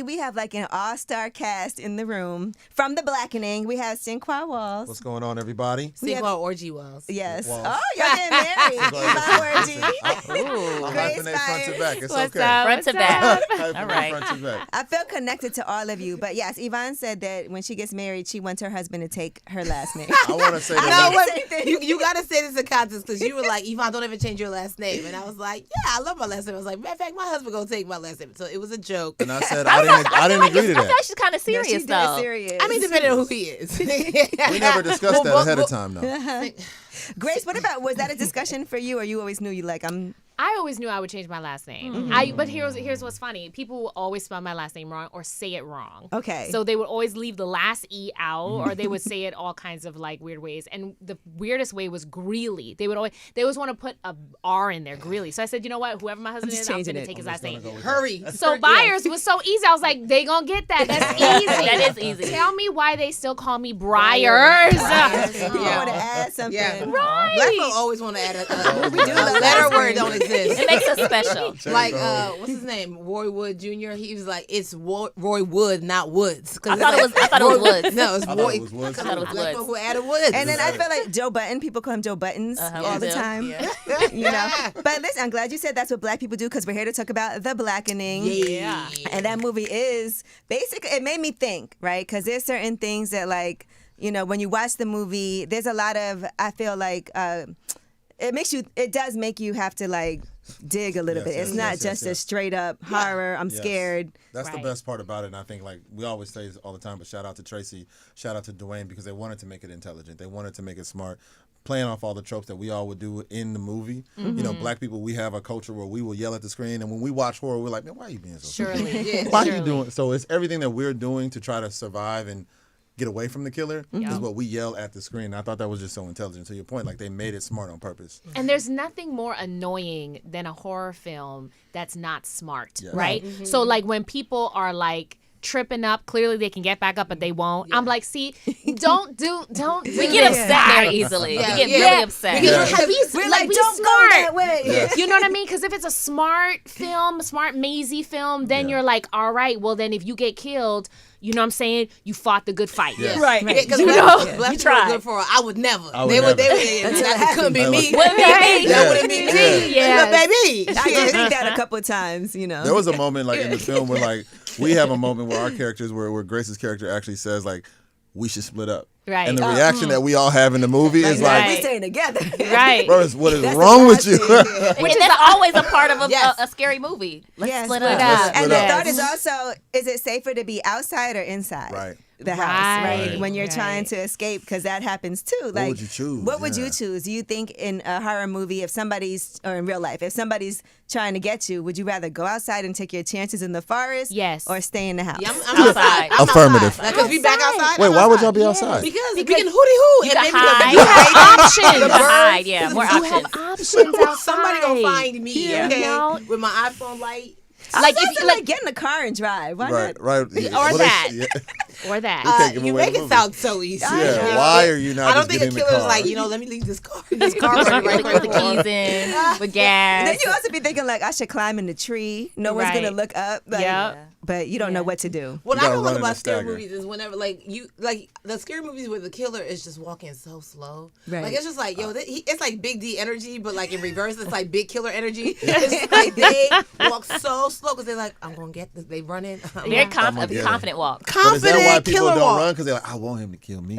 we have like an all-star cast in the room. From the Blackening, we have Cinqua Walls. What's going on, everybody? Cinqua Orgy Walls. Yes. Walls. Oh, y'all getting married. I'm hyphenate front to back. It's What's okay. up? Front to back. All right. Front to back. I feel connected to all of you. But yes, Yvonne said that when she gets married, she wants her husband to take her last name. I want to say No, that. you got to say this in context because you were like, Yvonne, don't ever change your last name. And I was like, yeah, I love my last name. I was like, matter of fact, my husband going to take my last name. So it was a joke. And I said I didn't agree to I feel that. like she's kind of No, serious, she's though. dead serious. I mean, depending on who he is. We never discussed that ahead of time, though. Grace, was that a discussion for you, or you always knew I always knew I would change my last name. But here's what's funny. People will always spell my last name wrong or say it wrong. Okay. So they would always leave the last E out, or they would say it all kinds of like weird ways. And the weirdest way was Greeley. They always want to put a R in there, Greeley. So I said, you know what? Whoever my husband is, I'm going to take his last name. Hurry. So buyers was so easy. I was like, they gonna get that. That's easy. That is easy. Tell me why they still call me Briars. you want to add something. Yeah. Right. Black people always want to add a letter where it don't exist. It makes us special. Like, what's his name? Roy Wood Jr. He was like, it's Roy Wood, not Woods. I thought it was Woods. No, it's I thought Roy. it was Woods. I thought it was Black Woods. people who added Woods. And then I feel like Joe Button, people call him Joe Buttons all the Yeah. time. Yeah. You know? But listen, I'm glad you said that's what black people do, because we're here to talk about The Blackening. Yeah. And that movie is basically, it made me think, right? Because there's certain things that, like, you know, when you watch the movie, there's a lot of, I feel like, it does make you have to, like, dig a little bit. It's not just a straight up horror, I'm scared. That's the best part about it. And I think, like, we always say this all the time, but shout out to Tracy, shout out to Dwayne, because they wanted to make it intelligent. They wanted to make it smart, playing off all the tropes that we all would do in the movie. You know, black people, we have a culture where we will yell at the screen, and when we watch horror, we're like, man, why are you being so Surely. why are you doing? So it's everything that we're doing to try to survive and get away from the killer is what we yell at the screen. I thought that was just so intelligent. To your point, like, they made it smart on purpose. And there's nothing more annoying than a horror film that's not smart, right? So like when people are like tripping up, clearly they can get back up, but they won't. I'm like, see, don't do We get upset very easily. We get really upset. We're like, don't smart. go that way. You know what I mean? Because if it's a smart film, smart mazy film, then you're like, all right, well then if you get killed, you know what I'm saying? You fought the good fight. Yes. Right. Because You black know? people You tried. good for I would never. I would They never. that couldn't be me. Right. That wouldn't be me. Yeah. Baby. I did think that a couple of times, you know. There was a moment, like, in the film where, like, we have a moment where our characters, where Grace's character actually says, like, we should split up. Right. And the reaction that we all have in the movie is like, we staying together. Right. bro, what is wrong with you? Which is always a part of Yes. a scary movie. Let's Yes. split Split up. up. And Split the up. thought is also, is it safer to be outside or inside? Right. The house, right? Right. When you're trying to escape, because that happens too. Like, would you choose? What would you Yeah. choose? Do you think in a horror movie, if somebody's, or in real life, if somebody's trying to get you, would you rather go outside and take your chances in the forest? Yes. Or stay in the house? Yeah, I'm Outside. I'm Affirmative. outside. Like, if we back outside. Wait, I'm why would y'all outside. be outside? Because we can hootie hoo. You and can maybe hide. you have options. You can hide, yeah, more You options. have options outside. Somebody gonna find me, Yeah. okay, You know? with my iPhone light. Like, if you like get in the car and drive, why Right, not? right. Yeah. Or Well, that. yeah. Or that. can't give You away make the it movie. sound so easy. Yeah, why are you not I don't just think getting a in the killer's car? like, let me leave this car. This car running right With the quick. keys in, with gas. Then you also be thinking, like, I should climb in the tree. No one's Right. going to look up. Like, Yep. But you don't know what to do. What You I gotta don't run like in about the scary stagger. movies is whenever, the scary movies where the killer is just walking so slow. Right. Like, it's just like, it's like Big D energy, but like in reverse, it's like big killer energy. It's like they walk so slow because they're like, I'm going to get this. They running. Very gonna get confident walk. But is that why Confident people killer don't walk. run? Because they're like, I want him to kill me.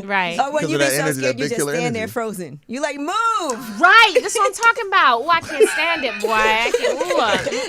Right. Oh, when Because you of be that so energy, that scared, you big just killer stand there energy. frozen. You like, move. Right. That's what I'm talking about. Oh, I can't stand it, boy. I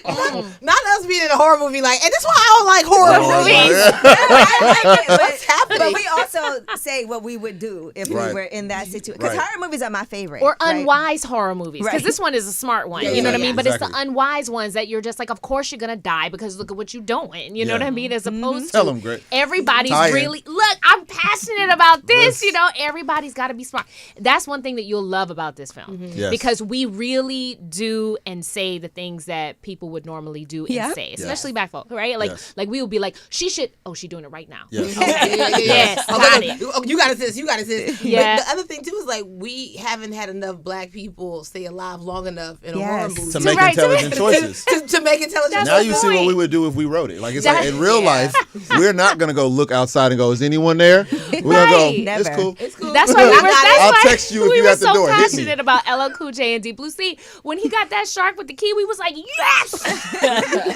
can't. Not us being in a horror movie, like, and that's why I don't like horror movies. What's happening? But we also say what we would do if Right. we were in that situation. Because Right. horror movies are my favorite. Or right? unwise horror movies. Because Right. this one is a smart one. Yeah, you know yeah, what I mean? yeah. But it's Exactly. the unwise ones that you're just like, of course you're going to die because look at what you're doing. You know Yeah. what I mean? As opposed Tell to them, Greg. everybody's Tie in. really, look, I'm passionate about this. Yes. You know, everybody's got to be smart. That's one thing that you'll love about this film. Yes. Because we really do and say the things that people would normally do and Yeah. say, especially black folk, right? Like, Yes. like we would be like, she should, oh, she's doing it right now. Yes. Yeah, Yes, got it. Oh, you got this. You got this. Yeah. But the other thing too is like we haven't had enough black people stay alive long enough in a horror Yes. movie To make intelligent choices. to make intelligent Now choices. you see what we would do if we wrote it. Like it's like That- in real life, we're not gonna go look outside and go, "Is anyone there?" We're gonna Right. go, "It's Never. cool." It's cool. That's why we were. That's I'll why text you if we you were at the so door. Hit me. passionate about LL Cool J and Deep Blue Sea. When he got that shark with the key, we was like, yes.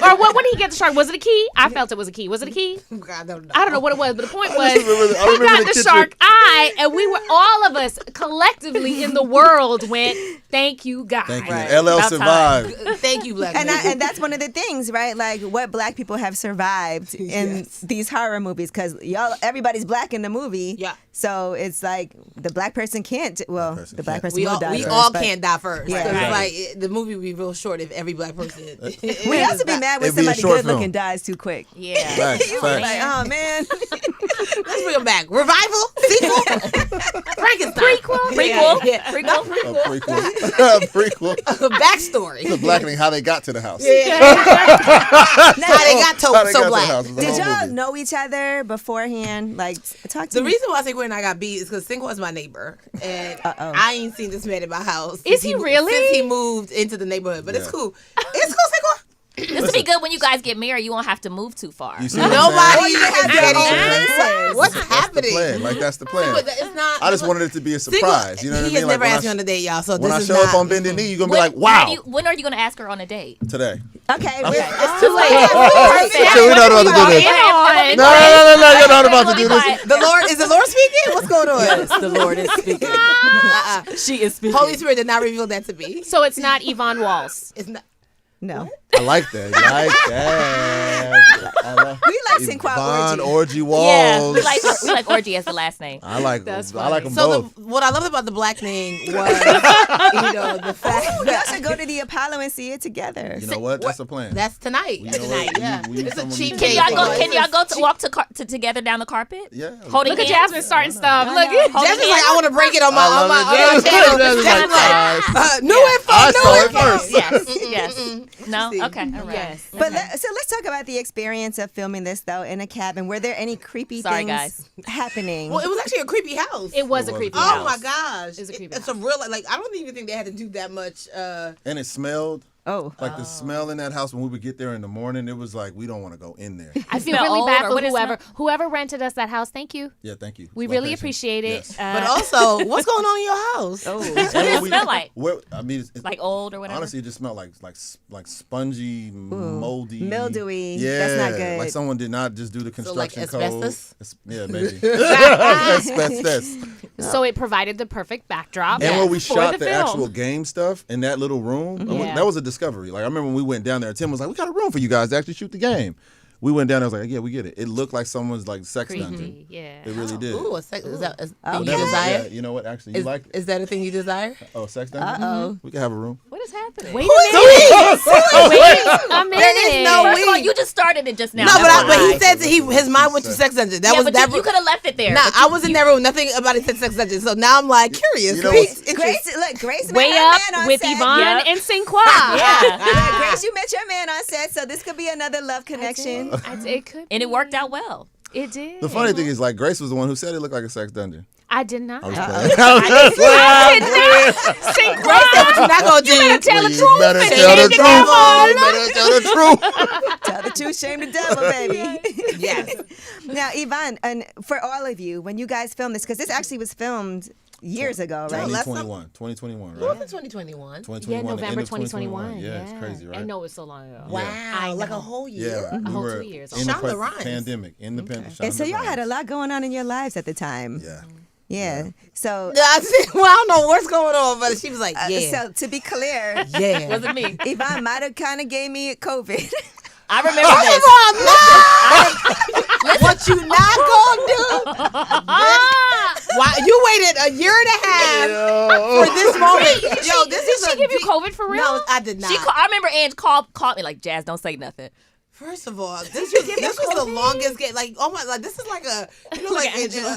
Or what? When did he get the shark? Was it a key? I felt it was a key. Was it a key? I don't know. I don't know what it was, but the point was, I remember he got the the kitchen. shark eye, and we were all of us collectively in the world went, "Thank you, God." Thank you. Right. LL About survived. Thank you, black And people. and that's one of the things, right? Like what black people have survived in Yes. these horror movies, because everybody's black in the movie. Yeah. So it's like the black person can't. Well, person the black can't. person we will all, die. we first, all but can't die first. Yeah. 'Cause Right. it's like the movie would be real short if every black person. We also be mad when It'd be a somebody short good looking film. dies too quick. Yeah. Facts, Like, facts. oh man. Let's bring them back. Revival, sequel, Frankenstein, Prequel. Yeah. Prequel. A prequel. A prequel. Backstory. The Blackening, how they got to the house. How they got How to they so got to black. the house. It's a Did whole y'all movie. know each other beforehand? Like, talk to The me. reason why Cinco and I got beat is because Cinco is my neighbor, and I ain't seen this man in my house. Is since he really? Since he moved into the neighborhood, but it's Yeah. cool. It's cool, Cinco. This would be good when you guys get married. You won't have to move too far. You see what I'm Nobody saying? is have getting your own places. places. What's That's the happening? plan. Like that's the plan. But it's not. I just wanted it to be a surprise. You know what I mean? He has Like never when asked me I- on a date, y'all. So When I this show is up not. on bended knee, you're gonna be When, like, "Wow!" when are you going to ask her on a date? Today. Okay. It's too late. So we're not about to do this. On. No, you're not about to do this. The Lord is the Lord speaking? What's going on? Yes, the Lord is speaking. She is speaking. Holy Spirit did not reveal that to me. So it's not Yvonne Walls. It's not. No. I like that. Like that. I like We like Cinquat Yvonne orgy. Orgy Walls. Yeah, we like Orgy as the last name. I like That's I like them So both. what I loved about the Blackening was, the fact Y'all that should go to the Apollo and see it together. You know what? That's a plan. that's tonight. You know what? Yeah. We need It's a someone cheap to- Can date. y'all go? Like, Can y'all go to walk to together down the carpet? Yeah. Holding Look at hands? Jasmine starting stuff. Look Holding at Jasmine's like, hands? I want to break it on my I love it. channel. Jasmine's like, Jasmine's like, new info, I new saw it info. first. Yes. No. See. Okay. All right. Yes. But so let's talk about the experience of filming this though in a cabin. Were there any creepy Sorry, things guys. Mm-hmm. happening? Well, it was actually a creepy house. It was a was. creepy Oh house. my gosh. It's a creepy It's a real, like, I don't even think they had to do that much. And it smelled. Oh. Like the smell in that house when we would get there in the morning, it was like we don't want to go in there. I feel Smell really old, bad or for what is whoever rented us that house. Thank you. Yeah, thank you. We It's really location. appreciate it. Yes. But also, what's going on in your house? Oh. What does it smell like? I mean, it's Like old or whatever? honestly, it just smelled like spongy, moldy, mildewy. Yeah, That's not good. Like someone did not just do the So, like, construction code. asbestos? Yeah, maybe. Asbestos. So it provided the perfect backdrop. And when we for shot the film. actual game stuff in that little room, Yeah. that was a discovery. Like I remember when we went down there, Tim was like, "We got a room for you guys to actually shoot the game." We went down there, I was like, "Yeah, we get it." It looked like someone's like sex dungeon. Creepy. Yeah. It really did. Ooh, is that a thing That you was- desire? yeah, you know what? Actually, you like it? Is that a thing you desire? Oh, sex dungeon? Uh-oh. We can have a room. What is happening? Wait a minute. Wait a minute. There is no First of all, way. you just started it just now. No, That's but he why. said his mind went to sex dungeon. That Yeah, was but that. you could have left it there. Nah, But I was in that room. Nothing about it said sex dungeon. So now I'm like curious. You know It's what's- interesting. Grace met Way her up man on with set. Yvonne Yep. and Cinquat. Yeah. Grace, you met your man on set, so this could be another love connection. It could. And it worked out well. It did. The funny thing is, like, Grace was the one who said it looked like a sex dungeon. I did not. I was playing. I was just playing. Cinquat. What you not gonna do? better tell the You truth. better and tell shame the truth. devil. You better tell the truth. Tell the truth, shame the devil, baby. Yes. Now, Yvonne, and for all of you, when you guys filmed this, because this actually was filmed years ago, right? 2021, What right? was 2021? 2021, Yeah, the end November of 2021. Yeah, it's crazy, right? I know it's so long ago. Wow, I like know. a whole Yeah, year. we whole were 2 years. in the Shonda Rhimes. pandemic, independent. And so Shonda y'all had a Rhimes. lot going on in your lives at the time. Yeah. Yeah. So, I said, well, I don't know what's going on, but she was like, yeah, so to be clear, yeah. Was it me? Yvonne might have kind of gave me COVID. I remember this. What you not gonna do? Why you waited a year and a half for this moment? Yo, this is Did she give you COVID for real? No, I did not. I remember Ange called me like, "Jazz, don't say nothing." First of all, this was the longest game. Like, oh my, like this is like a,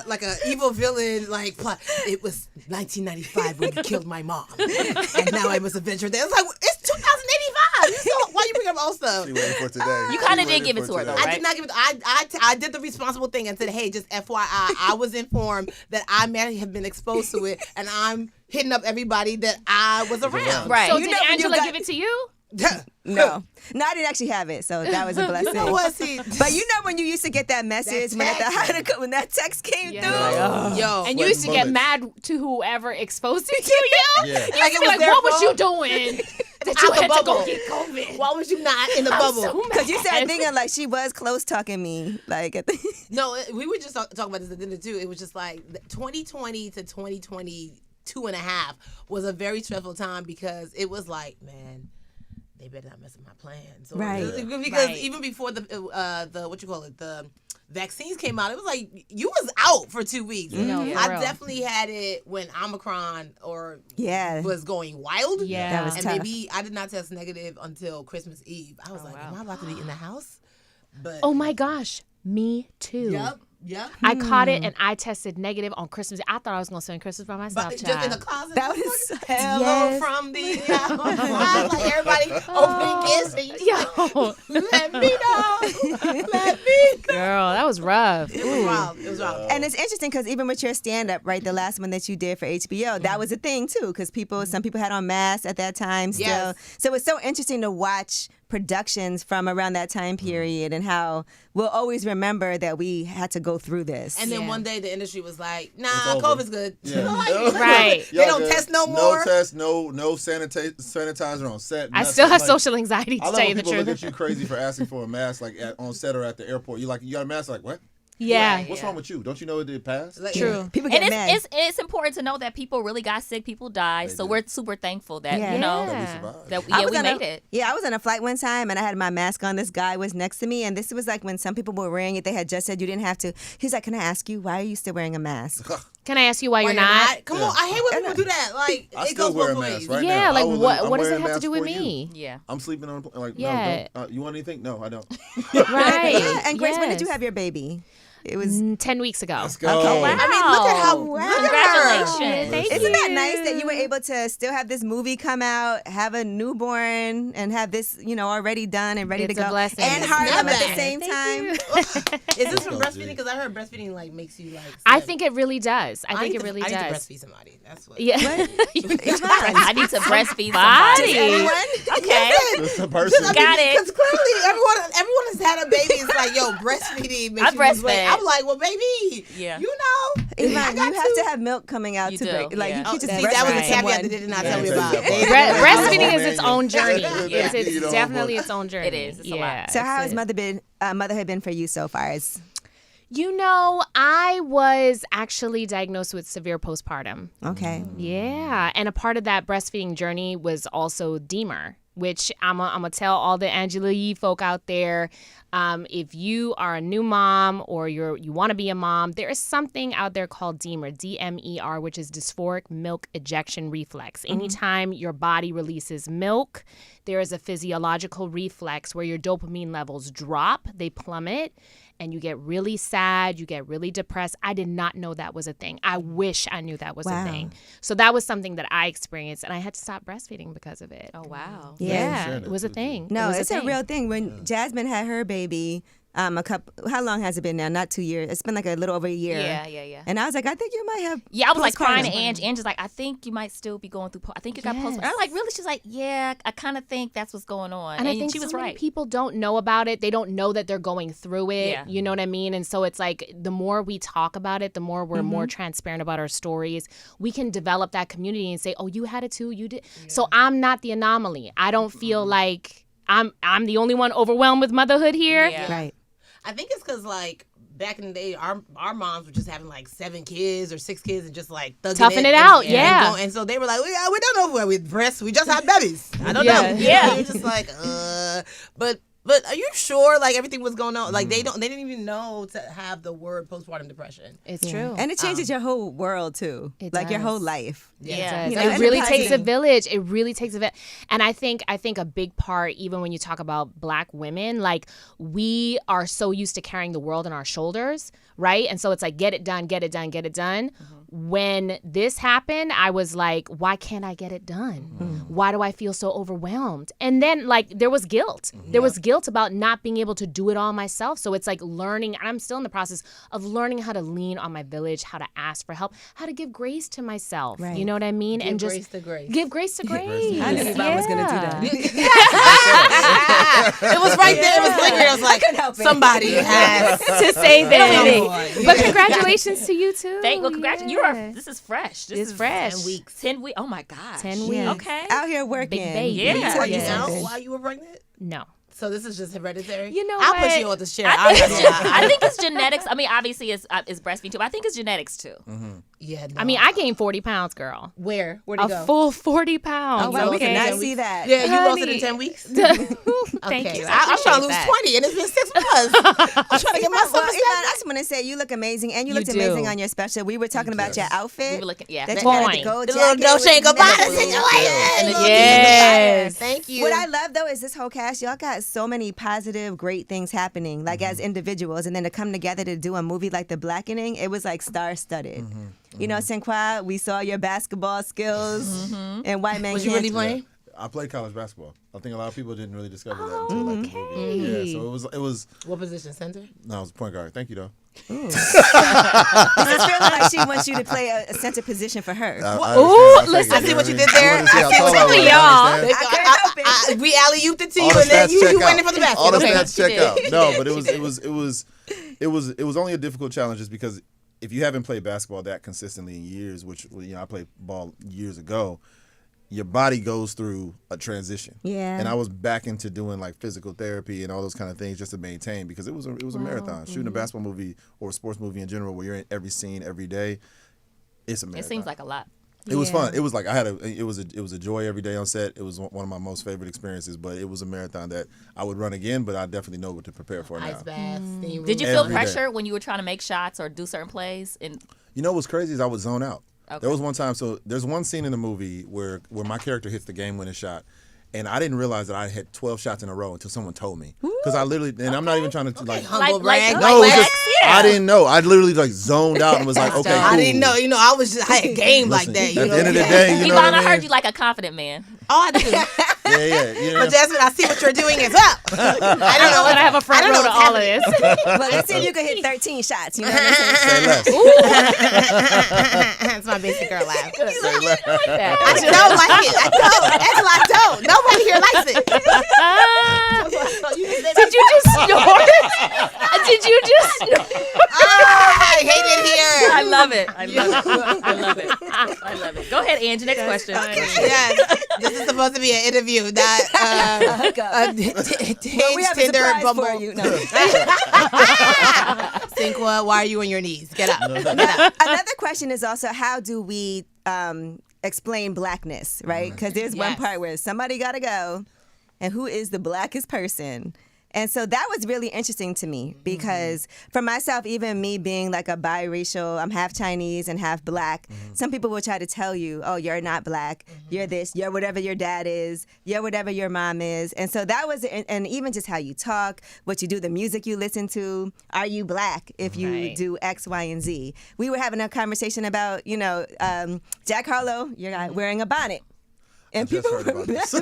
like a evil villain like plot. It was 1995 when you killed my mom, and now I must avenge her. It's like it's 2085. So why you bring up also. She waiting for today. You kind of did give it to her, though, right? I did not give it. I did the responsible thing and said, hey, just FYI, I was informed that I may have been exposed to it, and I'm hitting up everybody that I was around. Right. So You did know when you Angela got- give it to you? No, I didn't actually have it, so that was a blessing. You know what? See, But you know when you used to get that message when that text came Yeah. through. yo, And you used to get bullets. mad to whoever exposed it to you? Yeah. You used Like to it be was like, their what was you fault? doing that you Out the had to go bubble. get COVID? why was you not in the I'm bubble? so mad. Because you started thinking like she was close talking me, like at the No, we were just talking about this at dinner too. It was just like 2020 to 2022 and a half was a very stressful time because it was like, man, they better not mess with my plans. Or, Right. Because Right. even before the the vaccines came out, it was like you was out for 2 weeks. No, for I real. definitely had it when Omicron Yeah. was going wild. Yeah. That was and tough. maybe I did not test negative until Christmas Eve. I was like, am I about to be in the house? But Oh my gosh, me too. Yep. I caught it and I tested negative on Christmas. I thought I was going to spend Christmas by myself, But just in the child. closet. That just was- like, hello Yes. from the outside. Like everybody opening gifts and you just like, Yo, let me know. Let me know. girl, that was rough. It was wild. It was wild. And it's interesting because even with your stand-up, right, the last one that you did for HBO, that was a thing too, because some people had on masks at that time still. Yes. So it's so interesting to watch productions from around that time period and how we'll always remember that we had to go through this. And then Yeah. one day the industry was like, nah, It's over. COVID's good. Yeah. Right. They don't test no more. No test, no sanitizer on set. I nothing. still have Like, social anxiety, I to love tell you when the people look truth. at you crazy for asking for a mask, like on set or at the airport. You got a mask, like what? Yeah. What's wrong with you? Don't you know it did pass? Like, True. People And get mad. it's important to know that people really got sick, people died. They So did. we're super thankful that Yeah. you know That we Yeah. survived. that I we was on made it. Yeah, I was on a flight one time and I had my mask on. This guy was next to me, and this was like when some people were wearing it. They had just said you didn't have to. He's like, "Can I ask you why are you still wearing a mask?" Can I ask you why Why you're not? Come on. I hate when people do that. Like, I it still goes wear a both mask ways. right Yeah, now. like I was what? I'm What does wearing it a have to do mask with for you. me? Yeah. I'm sleeping on like Yeah. no. Don't, you want anything? No, I don't. Right. And Grace, when did you Yes. have your baby? It was. 10 weeks ago. Let's go. Okay. Wow. I mean, look at how. Wow. Look at her. Congratulations. Thank Isn't that you. nice that you were able to still have this movie come out, have a newborn, and have this, already done and ready It's to a go, blessing. and It's Harlem not at the bad. same time? Is this from go, breastfeeding? G. Because I heard breastfeeding like makes you like. I sick. think it really does. I think need it to- really I need to does. breastfeed somebody. That's what. Yeah. I need to breastfeed Body. somebody. Okay. It's a person. Got it. Because clearly everyone has had a baby. It's like, yo, breastfeeding makes I you lose weight. breastfed. I'm like, well, baby, Yeah. you know. Iman, I you got have to have milk coming out You to do, break. Like yeah. you Oh, can't just see, That's that was a right. caveat they did not Yeah, tell me they about. said that They- part. Breastfeeding Oh, is its man. own journey. Yeah. It's You don't definitely want- its own journey. It is. It's a lot. Yeah. So how has It's- motherhood been for you so far? I was actually diagnosed with severe postpartum. Okay. Yeah. And a part of that breastfeeding journey was also DEMER, which I'm going to tell all the Angela Yee folk out there. If you are a new mom or you want to be a mom, there is something out there called DEMER, DMER, which is dysphoric milk ejection reflex. Anytime your body releases milk, there is a physiological reflex where your dopamine levels drop, they plummet, and you get really sad, you get really depressed. I did not know that was a thing. I wish I knew that was Wow. a thing. So that was something that I experienced, and I had to stop breastfeeding because of it. Oh wow. Yeah. sharing It was a that too, thing. No, It was it's a thing. real thing. When Jasmine had her baby, how long has it been now? Not 2 years. It's been like a little over a year. Yeah. And I was like, I think you might have. Yeah, I was like crying to postpartum. Ange. Ange is like, I think you might still be going through. I think you got postpartum. Yes. I'm like, really? She's like, yeah, I kind of think that's what's going on. And I think she was so many right. people don't know about it. They don't know that they're going through it. Yeah. You know what I mean? And so it's like the more we talk about it, the more we're more transparent about our stories. We can develop that community and say, oh, you had it too. You did. So I'm not the anomaly. I don't feel like I'm the only one overwhelmed with motherhood here. Yeah. Right. I think it's because like back in the day, our moms were just having like 7 kids or 6 kids and just like thugging Toughing it and- out, and yeah. and so they were like, we don't know where we breasts. We just had babies. I don't Yeah. know. Yeah. You're just like, But are you sure like everything was going on? Like they didn't even know to have the word postpartum depression. It's Yeah. true. And it changes your whole world too. It Like your does. whole life. Yeah. It, You know, it really empathizing. takes a village. It really takes a village. And I think a big part, even when you talk about Black women, like we are so used to carrying the world on our shoulders, right? And so it's like, get it done, get it done, get it done. when this happened, I was like, why can't I get it done? Why do I feel so overwhelmed? And then like there was guilt. There was guilt about not being able to do it all myself. So it's like learning, and I'm still in the process of learning how to lean on my village, how to ask for help, how to give grace to myself. Right. You know what I mean? Give and just grace to grace. give grace to grace. I knew Bob was going to do that. It was right there. It was lingering. I was like, somebody has To say that. Come on. But congratulations to you too. Congratulations. Yeah. This is fresh. This It's is fresh. 10 weeks. 10 weeks. Oh my gosh. 10 weeks. Yeah. Okay. Out here working. Big baby. Yeah. Let me tell Were you you out something. while you were pregnant? No. So this is just hereditary? You know I'll what? put you on this chair. I think, it's, I I think it's genetics. I mean, obviously it's breastfeeding too, but I think it's genetics too. Yeah. I mean, I gained 40 pounds, girl. Where'd it go? A full 40 pounds. Oh, wow. We Okay. cannot 10 see that. Yeah, you lost it in Honey. 10 weeks. Thank Okay. you. I'm trying to lose that. 20, and it's been 6 months. I'm trying to get myself Well, a Iman, I just want to say you look amazing, and you looked do. amazing on your special. We were talking about your outfit. We were looking, yeah. That that- you had the Point. gold The little jacket Dolce with & Gabbana the- situation. Yes. Thank you. What I love though is this whole cast. Y'all got so many positive, great things happening, like as individuals, and then to come together to do a movie like The Blackening, it was like star-studded. You know, Sinqua, we saw your basketball skills, and White Man Was you Can't. really playing? I played college basketball. I think a lot of people didn't really discover that until like the movie. Yeah, so it was. What position? Center? No, I was a point guard. Thank you though. It's feeling like she wants you to play a center position for her. listen. I see what you did there. I see what you did, y'all. We alley-ooped it to you, All the and then stats you check went out. in for the basket. All the Okay. stats check out. No, but it was only a difficult challenge just because if you haven't played basketball that consistently in years, which I played ball years ago, your body goes through a transition. Yeah. And I was back into doing like physical therapy and all those kind of things just to maintain because it was a marathon. Shooting a basketball movie or a sports movie in general where you're in every scene every day, it's a marathon. It seems like a lot. It was fun. It was like it was a joy every day on set. It was one of my most favorite experiences, but it was a marathon that I would run again, but I definitely know what to prepare for now. Ice bath, steam room. Did you feel Every day. pressure when you were trying to make shots or do certain plays? And You know what's crazy is I would zone out. Okay. There was one time, so there's one scene in the movie where my character hits the game-winning shot, and I didn't realize that I had 12 shots in a row until someone told me. Because I literally, and I'm not even trying to like. Humble brag. No, it was just, yeah. I didn't know. I literally like zoned out and was like, okay, cool. I didn't know. You know, I had game like Listen, that. You at know? the end of the day, you know what Ivana, I I mean? heard you like a confident man. Oh, I do. Yeah. You know? But Jasmine, I see what you're doing is up. I don't know. But I have a front I don't row know to what's all of happening. this. Well, let's see if you can hit 13 shots. You know what I'm saying? Say less. That's my basic girl laugh. Say less. I don't like it. I don't. Angela, I don't. Nobody here likes it. Did you just snort? Did you just snort? I hate it here. I love it. I love it. I love it. Go ahead, Angie. Next question. Yes. This is supposed to be an interview, not Well, we Hinge, have a Tinder, surprise Bumble. for you. No. Sinqua, why are you on your knees? Get up. Another question is also how do we explain blackness, right? Because there's one Yes. part where somebody got to go, and who is the blackest person? And so that was really interesting to me because for myself, even me being like a biracial, I'm half Chinese and half black, some people will try to tell you, oh, you're not black, you're this, you're whatever your dad is, you're whatever your mom is. And so that was, and even just how you talk, what you do, the music you listen to, are you black if you Right. do X, Y, and Z? We were having a conversation about, Jack Harlow, you're not wearing a bonnet. I And just people heard about this.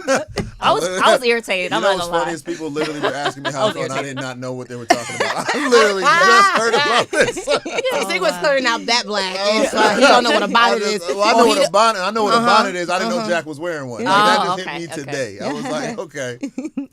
I was irritated. You I'm know not what's gonna funny lie. is people literally were asking me how I felt and I did not know what they were talking about. I literally just heard about this. Sinqua's clearing out that black. And so he don't know what a bonnet is. I know what a bonnet. I know what a bonnet is. I didn't know Jack was wearing one. Like, that Oh, just okay, hit me okay. today. I was like, okay.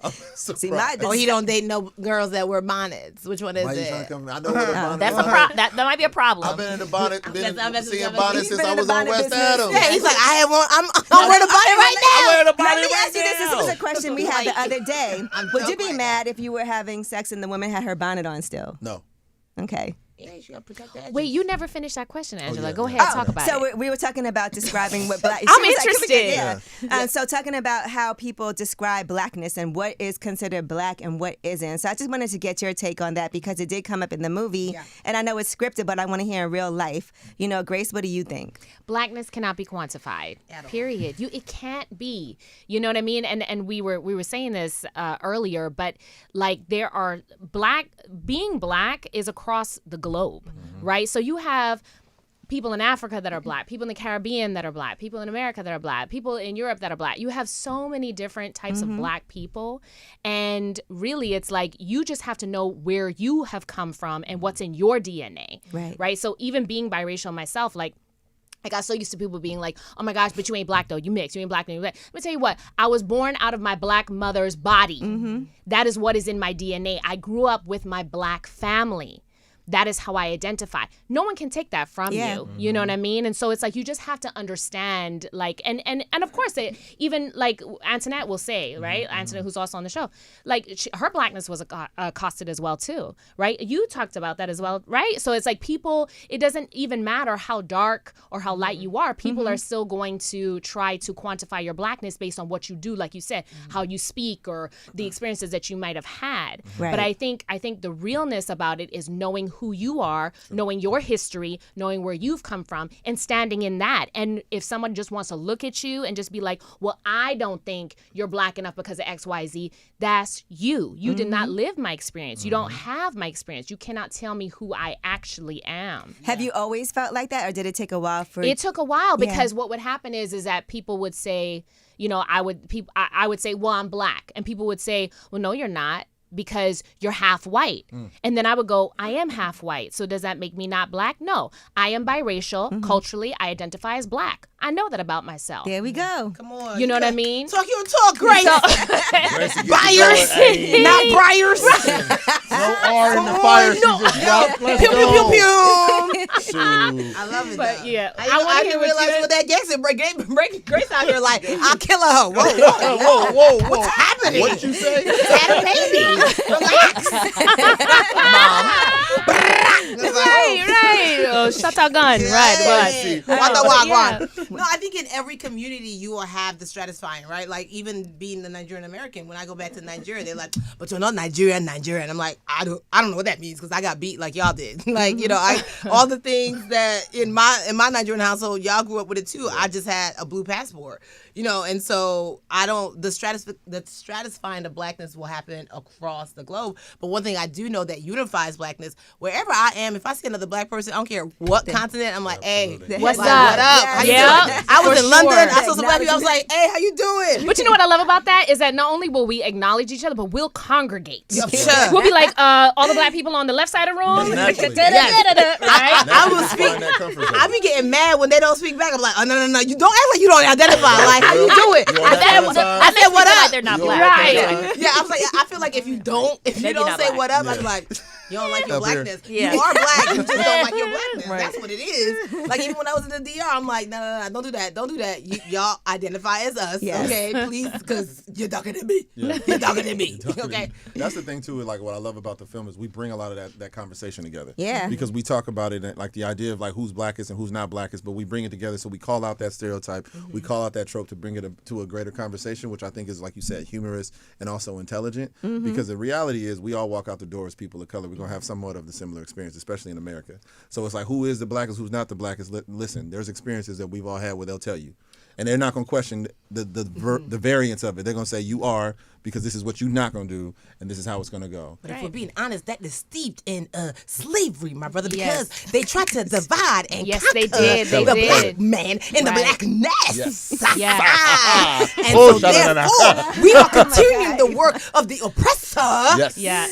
I'm See, my surprised. Oh, he don't date no girls that wear bonnets. Which one is Why you trying it? to come? I know what a bonnet That's is. a that might be a problem. I've been in the bonnet, been I'm seeing I'm- bonnets he's since been I in the was on bonnet West business. Adams. Yeah, he's like, I'm wearing a bonnet right now. I'm wearing a Now, bonnet let me right ask you this. This was a question we had the other day. I'm Would you drunk be right mad if you were having sex and the woman had her bonnet on still? No. Okay. Yeah, you gotta protect that. Wait, you never finished that question, Angela. yeah, Go yeah. ahead, talk about so it. we were talking about describing what black. I'm she was like, interested. Yeah. So talking about how people describe blackness and what is considered black and what isn't. So I just wanted to get your take on that because it did come up in the movie, and I know it's scripted, but I want to hear in real life. Grace, what do you think? Blackness cannot be quantified. Period. It can't be. You know what I mean? And we were saying this earlier, but like there are being black is across the globe, right? So you have people in Africa that are black, people in the Caribbean that are black, people in America that are black, people in Europe that are black. You have so many different types of black people. And really, it's like you just have to know where you have come from and what's in your DNA. Right. So even being biracial myself, like, I got so used to people being like, oh my gosh, but you ain't black though. You mixed. You ain't black. Let me tell you what. I was born out of my black mother's body. That is what is in my DNA. I grew up with my black family. That is how I identify. No one can take that from you. You know what I mean? And so it's like you just have to understand, like, and of course, even like Antoinette will say, right? Antoinette, who's also on the show, like her blackness was accosted as well too, right? You talked about that as well, right? So it's like people, it doesn't even matter how dark or how light you are. People are still going to try to quantify your blackness based on what you do, like you said, how you speak or the experiences that you might have had. But I think the realness about it is knowing who you are, knowing your history, knowing where you've come from, and standing in that. And if someone just wants to look at you and just be like, well, I don't think you're black enough because of X, Y, Z, that's you. You did not live my experience. You don't have my experience. You cannot tell me who I actually am. Have you always felt like that, or did it take a while for it? Took a while because what would happen is that people would say, you know, I would say, well, I'm black. And people would say, well, no, you're not, because you're half white. And then I would go, I am half white. So does that make me not black? No. I am biracial. Culturally, I identify as black. I know that about myself. There we go. Come on. You know what I mean? Talk your talk, Grace. Briars, not Briars. No R in the fire. Pew, pew, pew, pew. I love it. But yeah, I didn't realize what that gets and break Grace out here like, I'll kill her. Whoa. What's happening? What did you say? Had a baby. Relax. Mom. Right. Oh, shut our gun. Right. No, I think in every community you will have the stratifying, right? Like even being the Nigerian American, when I go back to Nigeria, they're like, but you're not Nigerian. I'm like, I don't know what that means because I got beat like y'all did. Like, you know, all the things that in my Nigerian household, y'all grew up with it too. I just had a blue passport, you know, and so the stratifying of blackness will happen across the globe. But one thing I do know that unifies blackness, wherever I am, if I see another black person, I don't care what continent, I'm like, hey, what's up? What up? How you doing? I was in London. I saw some black people. I was like, hey, how you doing? But you know what I love about that is that not only will we acknowledge each other, but we'll congregate. Sure. We'll be like, all the black people on the left side of the room. Right? I will speak. I be getting mad when they don't speak back. I'm like, oh, no. You don't act like you don't identify. Like, how you doing? I said, what up? Like they're not black. Right. Yeah, I was like, I feel like if you don't say what up, I'm like, you don't like your blackness. Yeah. You are black. You just don't like your blackness. Right. That's what it is. Like even when I was in the DR, I'm like, no, don't do that. Don't do that. Y'all identify as us, okay? Please, because you're darker than me. Yeah. You're darker than me, okay? That's the thing too. Like what I love about the film is we bring a lot of that conversation together. Yeah. Because we talk about it, like the idea of like who's blackest and who's not blackest, but we bring it together. So we call out that stereotype, we call out that trope to bring it to a greater conversation, which I think is, like you said, humorous and also intelligent. Because the reality is we all walk out the door as people of color. We're gonna have somewhat of the similar experience, especially in America. So it's like, who is the blackest, who's not the blackest? Listen, there's experiences that we've all had where they'll tell you. And they're not going to question the variance of it. They're going to say, you are, because this is what you're not going to do, and this is how it's going to go. But if we're being honest, that is steeped in slavery, my brother, because they tried to divide and conquer they did. the black man and the blackness. Yes. And so therefore, we are continuing the work of the oppressor. Yes. Yeah.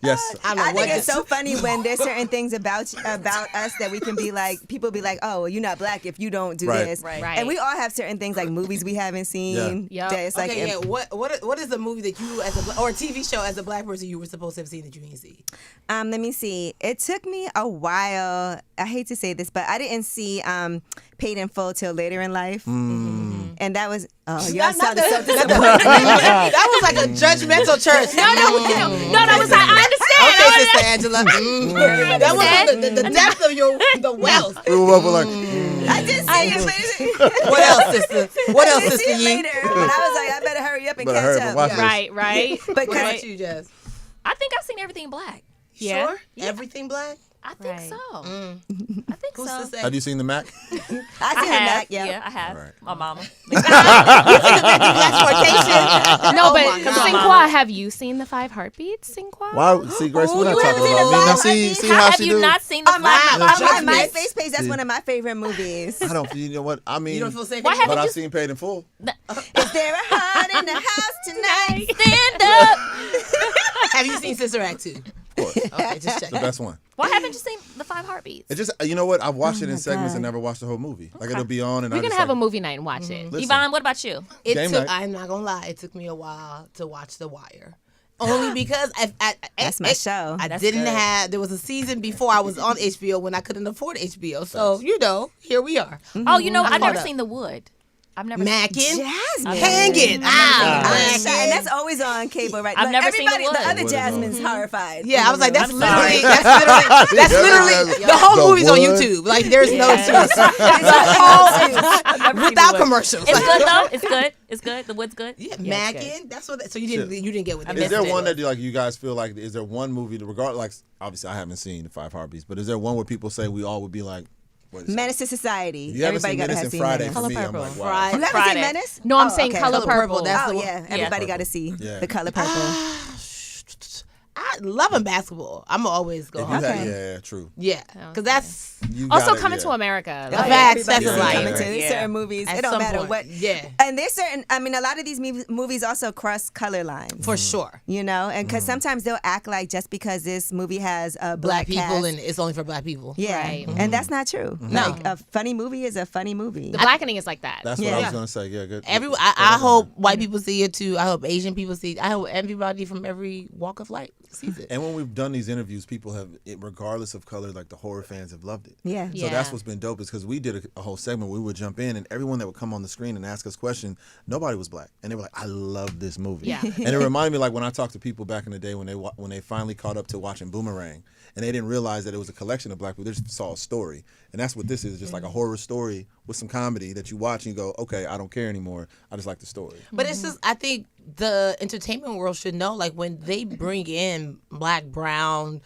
Yes. I think it's so funny when there's certain things about us that we can be like, people be like, oh, well, you're not black if you don't do this. Right. And we all have certain things like movies we haven't seen. Yeah. That it's like, what is the movie that you or a TV show as a black person you were supposed to have seen that you didn't see? let me see. It took me a while. I hate to say this, but I didn't see Paid in Full till later in life. And that was, y'all sounded so disappointed. That was like a judgmental church. No, that was like, I understand. Okay, Sister Angela. That was the depth of the wealth. We were both like, I did see it. What else, sister? What else, Sister Yee? Later, but I was like, I better hurry up and catch up. Right. But what about you, Jazz? I think I've seen everything black. Yeah. Sure? Everything black? I think Right. so. Mm. I think Who's so. to say? Have you seen the Mac? I seen the I Mac. have. Yeah. I have. All right. My mama. Exploitation. No, Oh but my God. Sinqua, have you seen the 5 Heartbeats, Sinqua? Why? See, Grace, we're not you talking haven't seen about the me. Now, Five see Heartbeats? how Have she you do. not seen the On my Judgment. MySpace page, that's one of my favorite movies. I don't. You know what? I mean, You don't feel safe Why anymore? but haven't I've seen Paid in Full. Is there a heart in the house tonight? Stand up. Have you seen Sister Act 2? Of course, Okay, just check. the best one. Why haven't you seen the 5 Heartbeats? It's just you know what? I've watched it in segments God. and never watched the whole movie. Like it'll be on, and We're I going just to have like, a movie night and watch it. Listen. Yvonne, what about you? It Game took. night. I'm not gonna lie. It took me a while to watch The Wire. Only because That's my show. I That's didn't good. have. There was a season before I was on HBO when I couldn't afford HBO. So here we are. Oh, you know, I've caught never up. seen The Wood. I've never Mackin, Jasmine. hang it, And Mackin. that's always on cable, right? I've never seen The everybody, Wood. the other The Wood is Jasmine's on. horrified. Yeah, I was like, that's I'm literally, sorry. that's literally the whole The movie's on Wood. YouTube. Like, there's no excuse. I've never seen Without The Wood. commercials. It's good though. It's good. It's good. The Wood's good. Yeah, it's Mackin. That's what. So you didn't get what they Is there said. one that you guys feel like? Is there one movie that regard like? Obviously, I haven't seen the 5 Heartbeats, but is there one where people say we all would be like? What is it? Menace to Society. If you haven't Everybody seen got to Menace have and seen Friday Menace. for me, I'm Purple. like, wow. Friday. You haven't Friday. seen Menace? No, I'm Oh, saying okay. Color Color Purple, Purple. that's Oh the yeah, one. everybody Yeah. got to see Yeah. the Color Purple. I love them basketball. I'm gonna always go If you home. had- Okay. yeah, true. Yeah, because that's You Also, gotta- Coming yeah. to America. Oh, Like, yeah, Facts, that's everybody's a lie. coming to Yeah. certain movies. At It don't some matter point, what. yeah. And there's certain. I mean, a lot of these movies also cross color lines. for sure. You know, and because sometimes they'll act like just because this movie has a Black people cast, and it's only for black people. yeah, Right. and that's not true. No. Like a funny movie is a funny movie. The Blackening is like that. That's what Yeah. I was gonna say. Yeah, good. I hope white people see it too. I hope Asian people see it. I hope everybody from every walk of life sees it. And when we've done these interviews, people have, regardless of color, like the horror fans have loved it. Yeah. So that's Yeah. what's been dope is because we did a whole segment where we would jump in and everyone that would come on the screen and ask us questions, nobody was black. And they were like, I love this movie. Yeah. And it reminded me like when I talked to people back in the day when they finally caught up to watching Boomerang and they didn't realize that it was a collection of black people. They just saw a story. And that's what this is, just like a horror story with some comedy that you watch and you go, okay, I don't care anymore. I just like the story. But it's just, I think the entertainment world should know, like, when they bring in black, brown,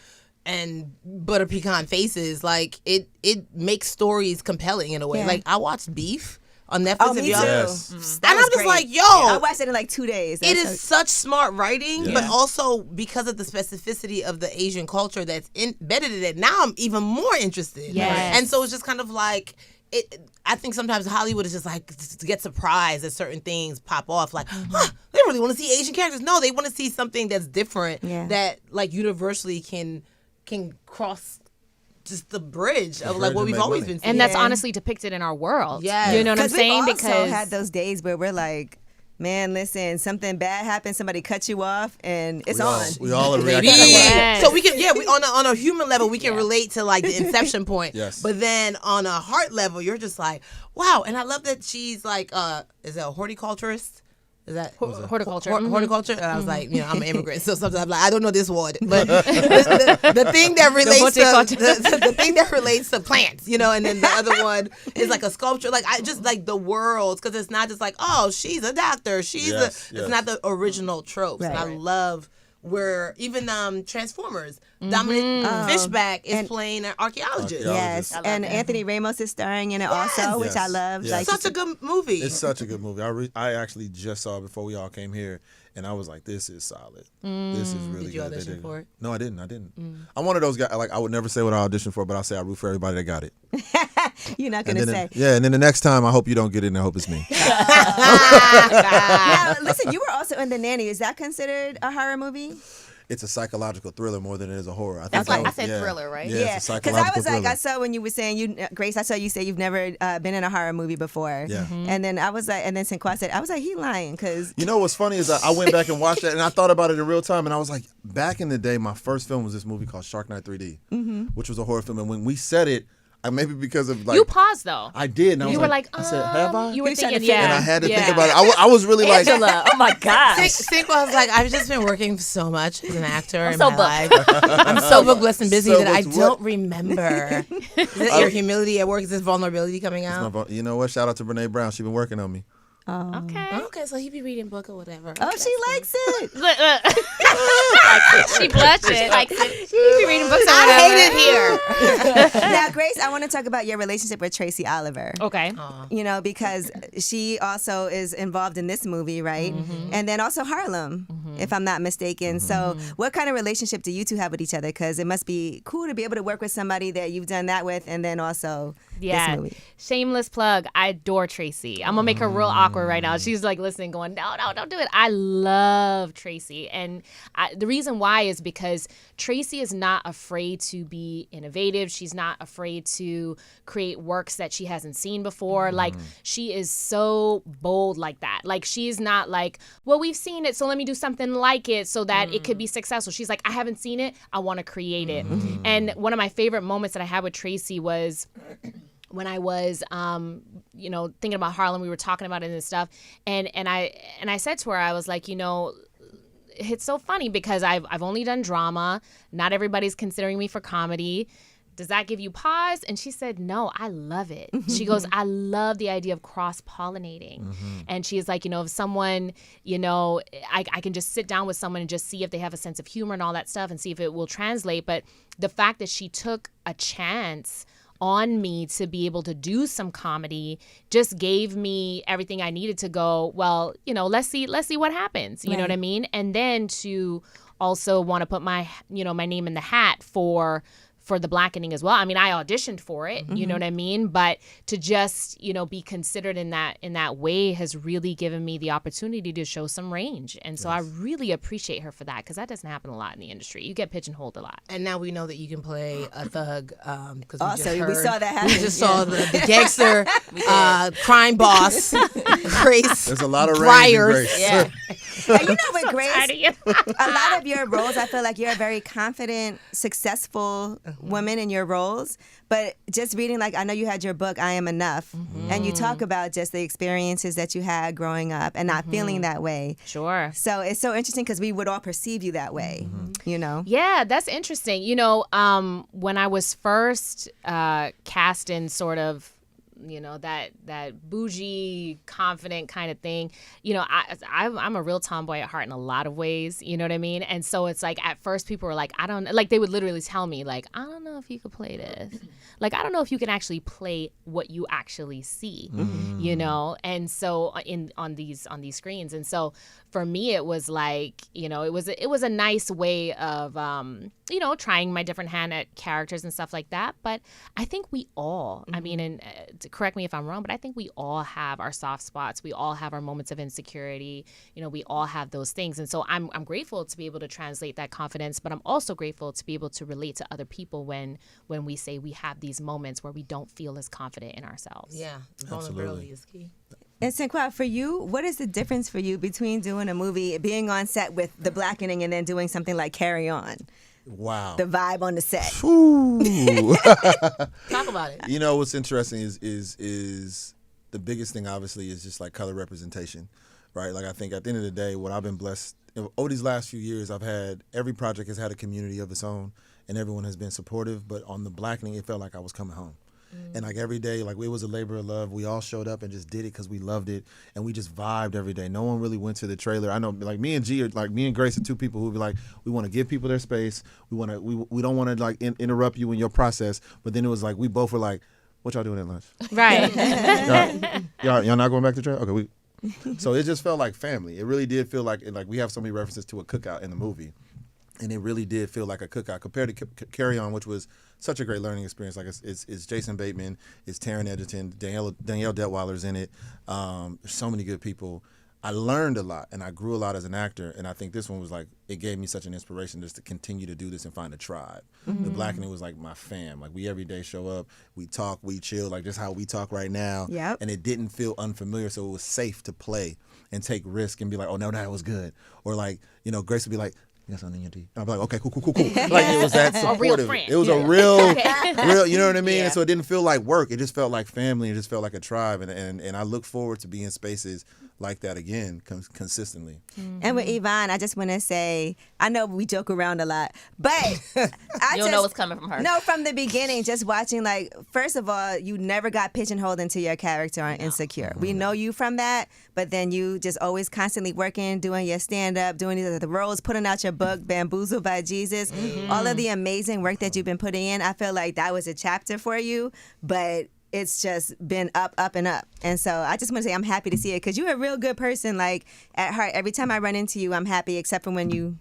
and butter pecan faces, like, it makes stories compelling in a way. Yeah. Like, I watched Beef on Netflix. Oh, if me too. y'all- Yes. That And was I'm just great. like, yo. I watched it in like 2 days. It That's is such smart writing, Yeah. but also because of the specificity of the Asian culture that's embedded in it. Now I'm even more interested. Yes. And so it's just kind of like, I think sometimes Hollywood is just like to get surprised as certain things pop off. Like, huh, they really want to see Asian characters. No, they want to see something that's different Yeah. that like universally can cross just the bridge of bridge like what and we've make always money. been seeing. And that's Yeah. honestly depicted in our world. Yes. You know what I'm saying? we've also Because had those days where we're like, man, listen, something bad happens, somebody cuts you off, and it's on. We all are Maybe. reacting that way. Yes. So we can, we on a human level, we can relate to like the inception point. Yes. But then on a heart level, you're just like, wow. And I love that she's like, is that a horticulturist? Is that horticulture. Horticulture. And I was like, I'm an immigrant, so sometimes I'm like, I don't know this word, but the thing that relates to the thing that relates to plants, and then the other one is like a sculpture. Like I just like the worlds, because it's not just like, oh, she's a doctor, Yes. it's not the original tropes. And I Right. love where even Transformers, Dominic Fishback is And- playing an archaeologist. Yes, I love and that. Anthony Ramos is starring in it also, which I Yes. love. Yes. Like, Such a good movie. It's such a good movie. I actually just saw it before we all came here, and I was like, "This is solid. This is really Did you good." They audition did for it? No, I didn't. I'm one of those guys. Like I would never say what I auditioned for, but I'll say I root for everybody that got it. you're not And gonna then, say. and then the next time, I hope you don't get it, and I hope it's me. Now, listen, you were also in The Nanny. Is that considered a horror movie? It's a psychological thriller more than it is a horror. I think That's why that I said thriller, right? Yeah, it's a because psychological I was like, thriller. I saw when you were saying Grace. I saw you say you've never been in a horror movie before. Yeah. And then I was like, and then Sinqua said, I was like, he lying because You know what's funny is I went back and watched that, and I thought about it in real time, and I was like, back in the day, my first film was this movie called Shark Night 3D, which was a horror film, and when we said it, maybe because of like you paused though. I did, and I was You were like, I said, have I? You were You're trying to thinking, figure- yeah. And I had to yeah. think about it. I was really like, Angela, oh my gosh. Sequel was like, I've just been working so much as an actor in so my booked. life. I'm so booked, blessed, and busy So that I booked don't what? remember. Is it your humility at work? Is this vulnerability coming out? you know what? Shout out to Brene Brown. She's been working on me. Okay. Okay, so he be reading book or whatever. oh, she likes it. Look, She She blushes. She likes it. She be reading books or whatever. I hate it here. Now, Grace, I want to talk about your relationship with Tracy Oliver. Okay. You know, because she also is involved in this movie, right? And then also Harlem, if I'm not mistaken. So what kind of relationship do you two have with each other? Because it must be cool to be able to work with somebody that you've done that with and then also this movie. Shameless plug. I adore Tracy. I'm going to make her real awkward right now. She's like listening going, no, don't do it. I love Tracy. And the reason why is because Tracy is not afraid to be innovative. She's not afraid to create works that she hasn't seen before. Like, she is so bold like that. Like, she's not like, well, we've seen it, so let me do something like it so that it could be successful. She's like, I haven't seen it. I want to create it. And one of my favorite moments that I had with Tracy was when I was, thinking about Harlem. We were talking about it and stuff. And I said to her, I was like, it's so funny because I've only done drama. Not everybody's considering me for comedy. Does that give you pause? And she said, no, I love it. She goes, I love the idea of cross-pollinating. And she is like, if someone, I can just sit down with someone and just see if they have a sense of humor and all that stuff and see if it will translate. But the fact that she took a chance on me to be able to do some comedy just gave me everything I needed to go, well, let's see what happens. You know what I mean? And then to also want to put my, my name in the hat for the Blackening as well. I mean, I auditioned for it, you know what I mean? But to just, be considered in that way has really given me the opportunity to show some range. And so I really appreciate her for that because that doesn't happen a lot in the industry. You get pigeonholed a lot. And now we know that you can play a thug. Because we saw that happen. We just saw the gangster crime boss, Grace. There's a lot of Briars. Grace. Yeah. And with Grace, a lot of your roles, I feel like you're a very confident, successful woman in your roles. But just reading, like, I know you had your book, I Am Enough, and you talk about just the experiences that you had growing up and not feeling that way. Sure. So it's so interesting because we would all perceive you that way, Yeah, that's interesting. When I was first cast in sort of, that bougie, confident kind of thing. I'm a real tomboy at heart in a lot of ways. You know what I mean? And so it's like at first people were like, they would literally tell me like, I don't know if you could play this. Like, I don't know if you can actually play what you actually see, And so on these screens. And so for me, it was like, it was a nice way of, trying my different hand at characters and stuff like that. But I think we all, I mean, and correct me if I'm wrong, but I think we all have our soft spots. We all have our moments of insecurity. We all have those things. And so I'm grateful to be able to translate that confidence, but I'm also grateful to be able to relate to other people when we say we have these moments where we don't feel as confident in ourselves. Yeah, vulnerability is key. And Sinqua, for you, what is the difference for you between doing a movie, being on set with The Blackening, and then doing something like Carry On? Wow. The vibe on the set. Talk about it. What's interesting is the biggest thing, obviously, is just like color representation, right? Like, I think at the end of the day, what I've been blessed over these last few years, every project has had a community of its own, and everyone has been supportive. But on The Blackening, it felt like I was coming home. And like every day, like it was a labor of love. We all showed up and just did it because we loved it, and we just vibed every day. No one really went to the trailer. I know, like me and Grace are two people who be like, we want to give people their space. We don't want to like interrupt you in your process. But then it was like we both were like, what y'all doing at lunch? Right. y'all not going back to the trailer? Okay, So it just felt like family. It really did feel like we have so many references to a cookout in the movie. And it really did feel like a cookout compared to Carry On, which was such a great learning experience. Like it's Jason Bateman, it's Taron Egerton, Danielle Detweiler's in it. There's so many good people. I learned a lot and I grew a lot as an actor. And I think this one was like, it gave me such an inspiration just to continue to do this and find a tribe. The Blackening was like my fam. Like we every day show up, we talk, we chill, like just how we talk right now. Yep. And it didn't feel unfamiliar, so it was safe to play and take risk and be like, oh no, that was good. Or like, Grace would be like, you got something in your teeth? And I'd be like, okay, cool. Like it was that supportive. A real friend. It was a real, you know what I mean? Yeah. And so it didn't feel like work. It just felt like family. It just felt like a tribe. And I look forward to being in spaces like that again consistently. And with Yvonne, I just want to say, I know we joke around a lot, but I You'll know what's coming from her. No, from the beginning, just watching, like, first of all, you never got pigeonholed into your character on Insecure. We know you from that, but then you just always constantly working, doing your stand-up, doing the roles, putting out your book, Bamboozled by Jesus. All of the amazing work that you've been putting in, I feel like that was a chapter for you, but it's just been up, up, and up. And so I just want to say I'm happy to see it because you're a real good person, like, at heart. Every time I run into you, I'm happy, except for when you...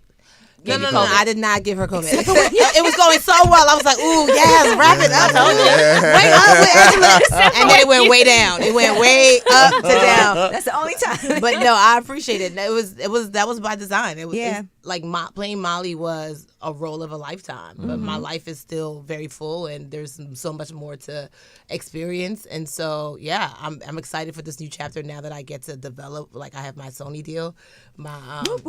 No, I did not give her COVID. It was going so well. I was like, ooh, yes, wrap it up. Way up with Angela. And then it went way down. It went way up to down. That's the only time. But no, I appreciate it. That was by design. It was Yeah. like playing Molly was a role of a lifetime. But my life is still very full and there's so much more to experience. And so, yeah, I'm excited for this new chapter now that I get to develop. Like, I have my Sony deal.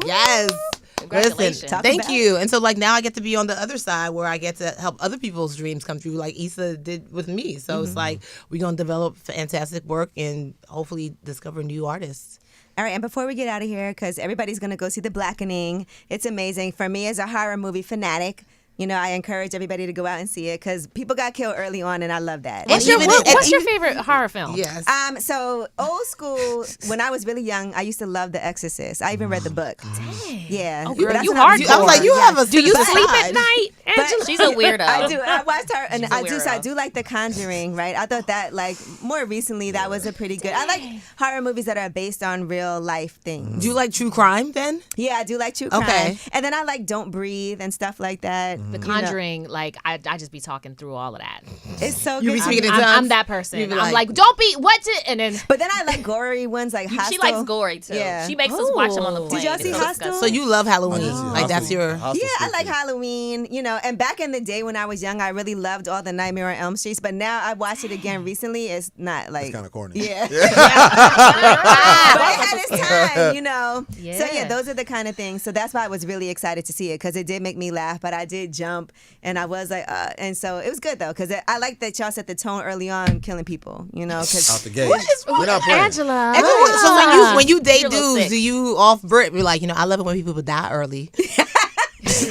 Yes. Congratulations. Listen, thank you. And so, like, now I get to be on the other side where I get to help other people's dreams come true, like Issa did with me. So it's like we're going to develop fantastic work and hopefully discover new artists. All right, and before we get out of here, because everybody's going to go see The Blackening, it's amazing. For me, as a horror movie fanatic, you know, I encourage everybody to go out and see it because people got killed early on, and I love that. What's your favorite horror film? Yes. So old school, when I was really young, I used to love The Exorcist. I even read the book. Dang. Yeah. Oh, girl, But you that's when hardcore. I was like, you have a Do you side. sleep at night, Angela? She's a weirdo. I do. I watched her, and She's a I do. So I weirdo. do like The Conjuring, right? I thought that, like, more recently, that was a pretty good. I like horror movies that are based on real life things. Do you like true crime then? Yeah, I do like true crime. Okay. And then I like Don't Breathe and stuff like that. The Conjuring, like, I just be talking through all of that. It's so You good. be speaking in I'm tongues? that person. You be I'm like, don't be, what's it? And then But then I like gory ones like Hostel. She likes gory too. Yeah. She makes us watch them on the Did plane. y'all It's see so Hostel? disgusting. So you love Halloween. Oh. Like, that's your... Yeah, I like Halloween, you know, and back in the day when I was young, I really loved all the Nightmare on Elm Streets, but now I watched it again recently. It's not like... It's kind of corny. Yeah. But it had its time, you know. So Yeah. yeah, those are the kind of things. So that's why I was really excited to see it because it did make me laugh, but I did jump and I was like, and so it was good though because I like that y'all set the tone early on, killing people, you know. Out Because the gate. We're not playing. Angela. So when you date You're a little dudes, sick. do you off Brit be like, you know, I love it when people die early.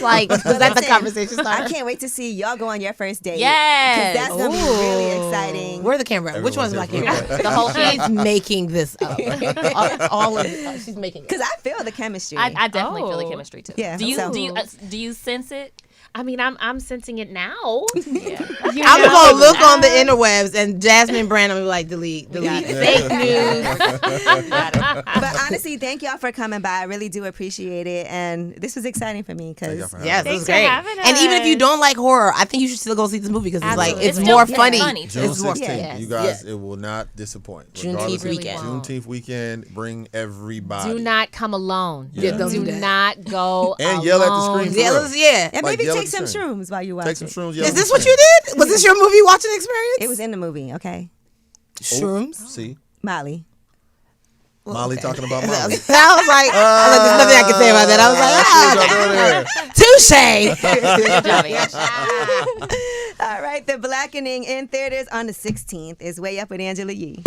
Like, was that the listen, conversation I starter? can't wait to see y'all go on your first date. Yes. Because that's gonna be really exciting. Where the camera? Which one's my Everyone's camera? here The whole thing. She's making this up. all of she's making it. Because I feel the chemistry. I definitely feel the Oh. chemistry too. Yeah. Do you So- do you sense it? I mean, I'm sensing it now. Yeah. I'm gonna look on the interwebs and Jasmine Brandon will be like, delete. Fake news. But honestly, thank y'all for coming by. I really do appreciate it, and this was exciting for me Thank y'all because for having Yes, us. it was Thanks for great. having And even if you us. don't like horror, I think you should still go see this movie because it's like Absolutely. it's It's more still funny. funny. June It's more 16th, yeah. you guys, Yeah. it will not disappoint. Juneteenth Regardless of- weekend. Juneteenth weekend, bring everybody. Do not come alone. Yeah, don't do do that. not go And alone. yell at the screen. For Yeah, real. yeah. and Like, maybe yell take at the some screen. shrooms while you watch Take some it. shrooms. Is this what you did? Was this your movie watching experience? It was in the movie. Okay, Shrooms. See, Molly. Molly okay. talking about I Molly. was like, there's nothing I can say about that. I was like, Good job, Ange. All right, The Blackening in theaters on the 16th is Way Up with Angela Yee.